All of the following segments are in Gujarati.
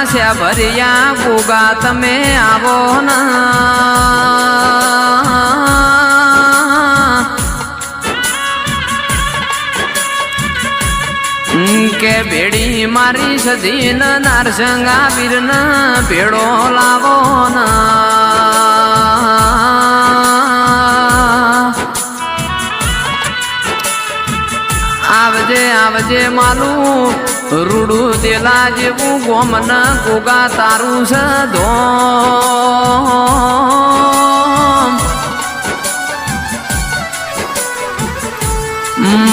મારા છે ભરિયા ગોગા તમે આવો કે ભેડી મારી સજીન નારસંગા વીરન ભેડો લાવો આવજે આવજે માલું રૂડું દેલા જેવું ગોમન ગોગા તારું સધો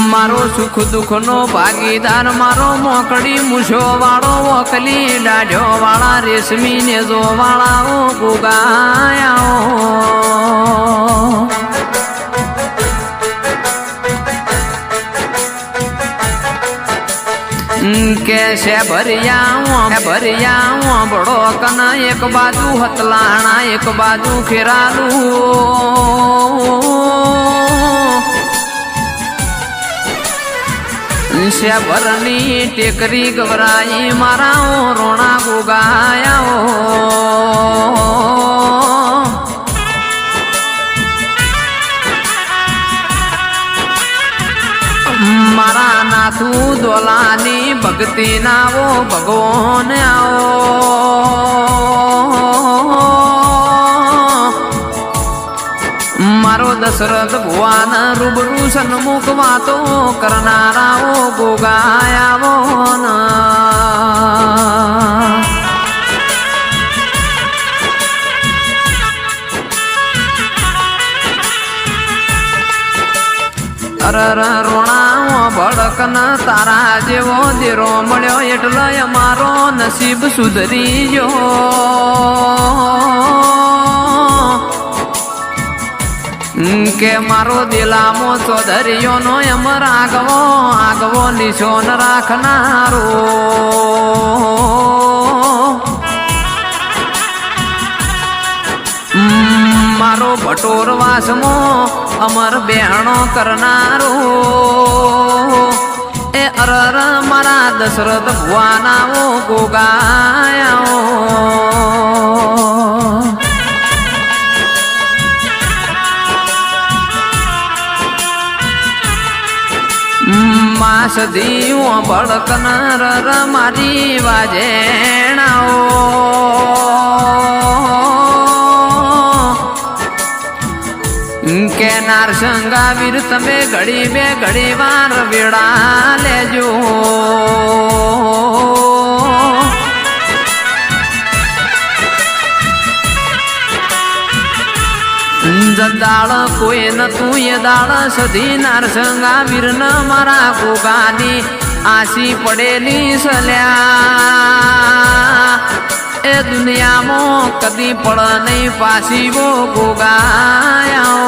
મારો સુખ દુઃખ નો ભાગીદાર મારો મોકડી મૂછો વાળો વકલી ડાઢો વાળા રેશમી ને જો વાળા ગોગાયા કે છે ભરિયા બડો કન એક બાજુ હતલાણા એક બાજુ ખેરાલું શેભરની ટેકરી ગવરાઈ મારા રોણા ગોગાયા મારા નાથુ દોલાની ભક્તિ નાવો ભગવાન આવો મારો દશરથ ભુવાન રૂબરૂ સન્મુખ વાતો કરનારાઓ ગોગાયાવો અરર રોણા ભડકન તારા જેવો દેરો મળ્યો એટલે અમારો નસીબ સુધરી ગયો કે મારો દિલામો ચૌધરીયો નો એમ આગવો નિશોન રાખનારો મારો ભટોર વાસમો અમર બેહણો કરનારો એ અરર મારા દશરથ ભુવાનાઓ ગોગાયાઓ માસદીઓ ભડકનાર મારી વાજેણાઓ કે નારસંગા વીર તમે ઘડી બે ઘડી વાર વેળા લેજો દાળ કોઈ નતું એ દાળ સધી નારસંગા વીર ન મારા ગોગાની આસી પડેલી સલ્યા એ દુનિયામાં કદી પડ નહીં પાછી વો ગોગાયા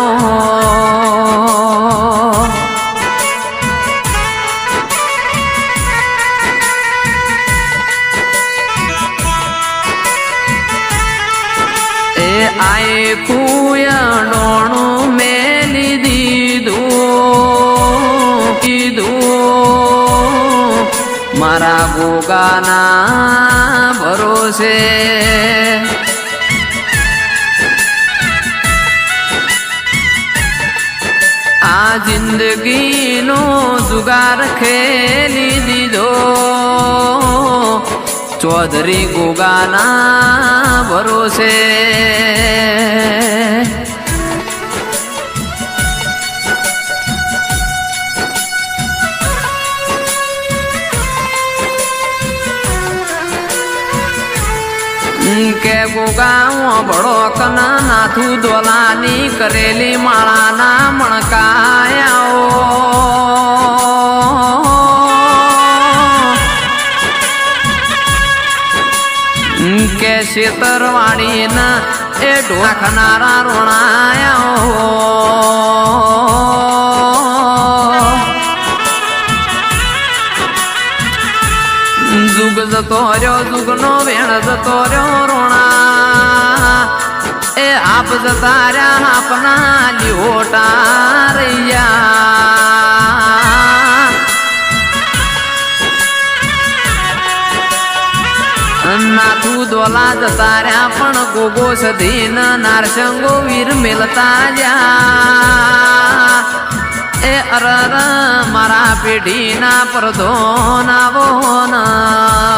એ આય કુયણોણું મેલી દીધું મારા ગોગાના ભરોસે આ જિંદગીનો જુગાર ખેલી દીધો ચૌધરી ગોગાના ભરોસે કે ગોગા બળો કન નાથુ દોલાની કરેલી માળાના મણકાયાઓ કે શેતરવાડી ન એ ઢોખનારા રોણાયાઓ જુગ જતો રહ્યો જુગનો વેણ જતો રહ્યો રોણા એ આપ જતા રહ્યા આપના લીહોટા રૈયા ડોલા જતા રહ્યા પણ ગોગો સધીન નારસંગો વીર મેલતા જા એ અરર મારા પેઢીના પરધો નાવો ના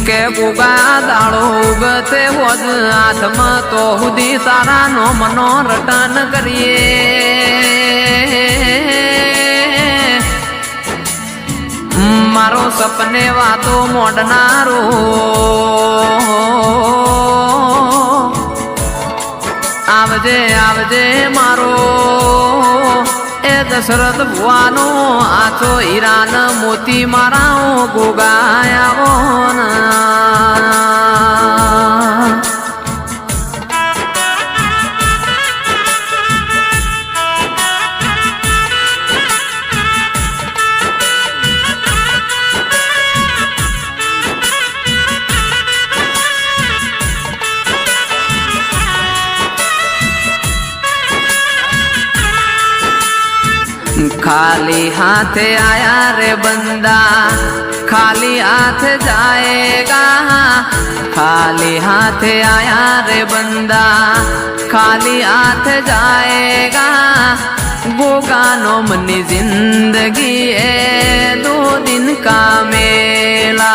કે ગોગા દાળો ઉગતે હોજ હાથમાં તો સુધી તારા નો મનો રટન કરીએ મારો સપને વાતો મોડનારો આવજે આવજે મારો એ દશરથ ભુવાનો આછો હીરાન મોતી મારા ગોગાયાવો खाली हाथ आया रे बंदा खाली हाथ जाएगा खाली हाथ आया रे बंदा खाली हाथ जाएगा गोगानो मनी जिंदगी है 2 दिन का मेला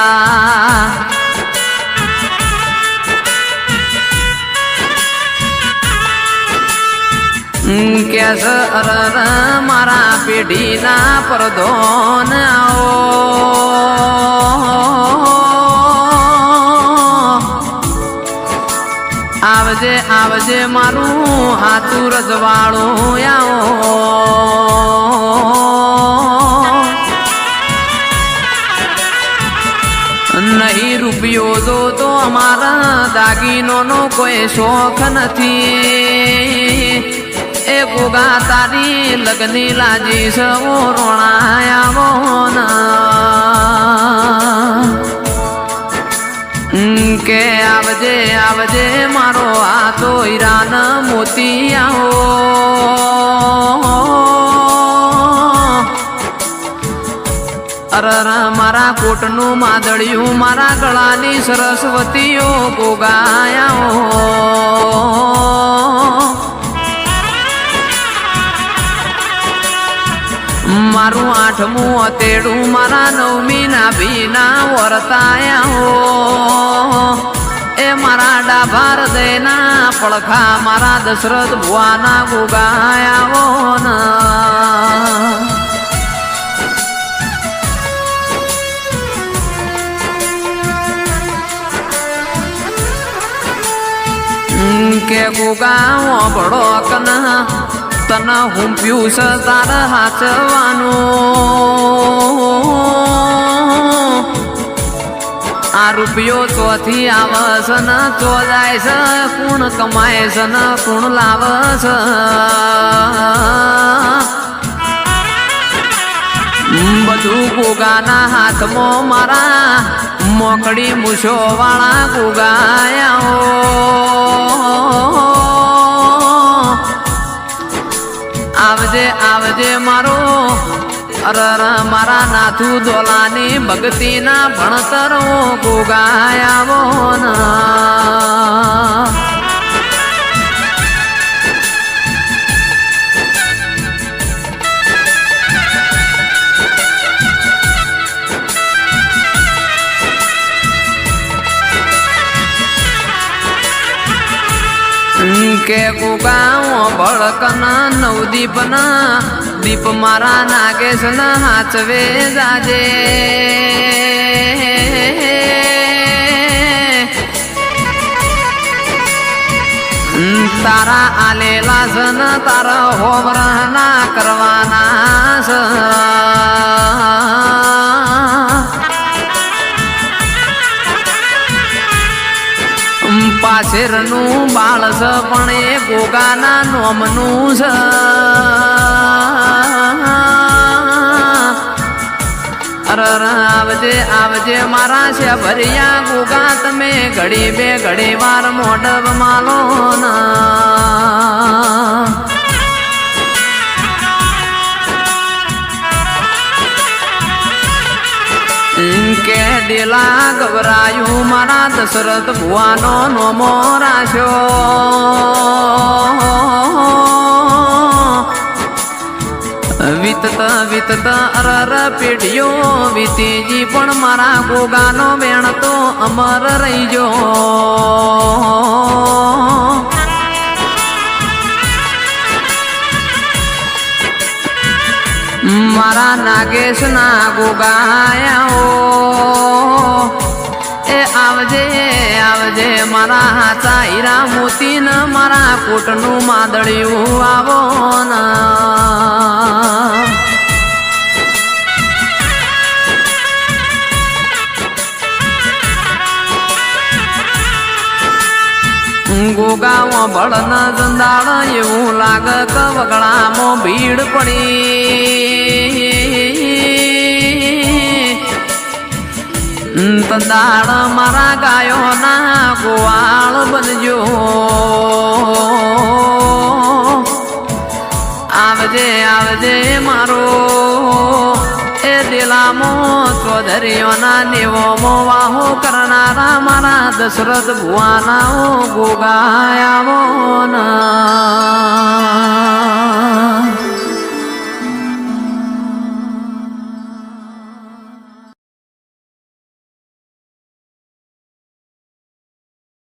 કેસ અરર મારા પેઢીના પરધો આવો આવજે આવજે મારું હાથું રજવાળું આવો નહીં રૂપિયો જો તો અમારા દાગીનો નો કોઈ શોખ નથી એ ગોગા તારી લગની લાજી સવો રોણાયાવો કે આવજે આવજે મારો હાથો હીરાન મોતી આવો અરર મારા કોટનું માદળિયું મારા ગળાની સરસ્વતીઓ ગોગાયાઓ મારું 8મું અતેડું મારા 9મી ના ભીના વર્તાયા હો એ મારા ડાભાર દેના પડખા મારા દશરથ ભુવાના ગોગાયા હો કે ગોગા બડો કના તને હું પીયુષ તાર હાચવાનું આ રૂપિયો ચોથી આવસ ન ચો જાય છે કુણ કમાય છે ન કુણ લાવસ બધું ગોગાના હાથમાં મારા મોકડી મૂછો વાળા ગોગાયા આવજે આવજે મારો અરર મારા નાથુ દોલાની ભક્તિના ભણતર ગોગાયાવો કે ગોગા ભળકના નવદીપના દીપ મારા નાગેશના હાચવે જાજે તારા આલેલા સન તારા હોમરના કરવાના સ પાછેરનું બાળસ પણ એ ગોગાના નોમનું છે અરર આવજે આવજે મારા છે ભરિયા ગુગા તમે ઘડી બે ઘડી વાર મોઢબ માલો ના કે દિલા ગભરાયું મારા દશરથ ભુવાનો નોમો રાખ્યો વિતત અરર પેઢીઓ વીતીજી પણ મારા ગોગાનો વેણ તો અમર રહીજો મારા નાગેશ ના ગોગાયાઓ એ આવજે આવજે મારા હાચા હીરા મોતી ન મારા કોટનું માદળિયું આવો ના ગોગાઓ ભળન જંદાળ એવું લાગ કવગળામાં ભીડ પડી તંદાળ મારા ગાયો ના ગોવાળ બનજો આવજે આવજે મારો એ દિલામો ચૌધરીઓના નેવોમો વાહો કરનારા મારા દશરથ ભુવાના ગોગાયાવો